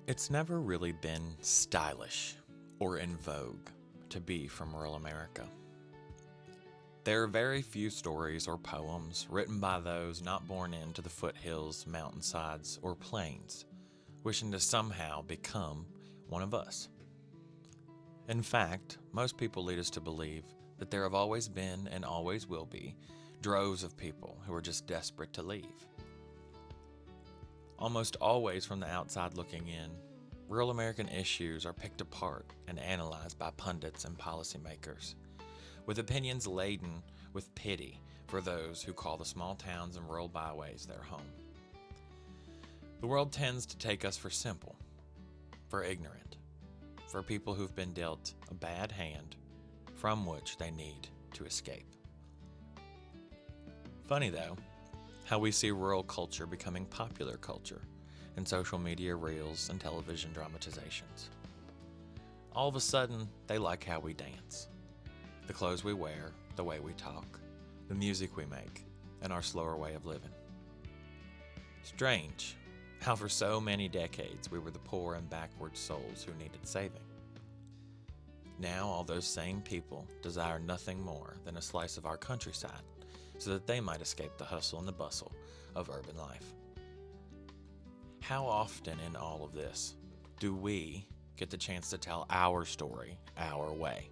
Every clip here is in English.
It's never really been stylish or in vogue to be from rural America. There are very few stories or poems written by those not born into the foothills, mountainsides, or plains, wishing to somehow become one of us. In fact, most people lead us to believe that there have always been and always will be droves of people who are just desperate to leave. Almost always from the outside looking in, rural American issues are picked apart and analyzed by pundits and policymakers, with opinions laden with pity for those who call the small towns and rural byways their home. The world tends to take us for simple, for ignorant, for people who've been dealt a bad hand from which they need to escape. Funny though, how we see rural culture becoming popular culture in social media reels and television dramatizations. All of a sudden, they like how we dance, the clothes we wear, the way we talk, the music we make, and our slower way of living. Strange how for so many decades we were the poor and backward souls who needed saving. Now all those same people desire nothing more than a slice of our countryside so that they might escape the hustle and the bustle of urban life. How often in all of this do we get the chance to tell our story our way?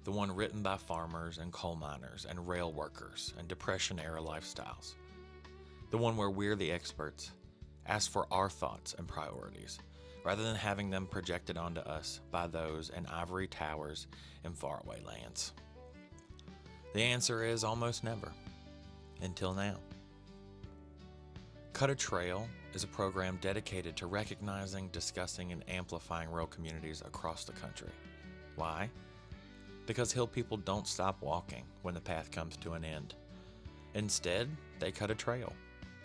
The one written by farmers and coal miners and rail workers and Depression-era lifestyles. The one where we're the experts, ask for our thoughts and priorities, rather than having them projected onto us by those in ivory towers in faraway lands. The answer is almost never, until now. Cut a Trail is a program dedicated to recognizing, discussing, and amplifying rural communities across the country. Why? Because hill people don't stop walking when the path comes to an end. Instead, they cut a trail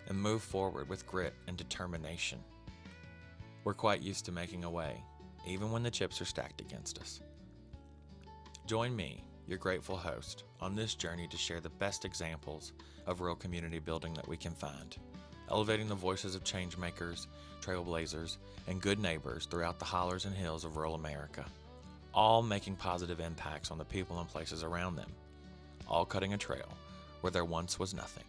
and move forward with grit and determination. We're quite used to making a way, even when the chips are stacked against us. Join me, your grateful host, on this journey to share the best examples of rural community building that we can find, elevating the voices of changemakers, trailblazers, and good neighbors throughout the hollers and hills of rural America, all making positive impacts on the people and places around them, all cutting a trail where there once was nothing.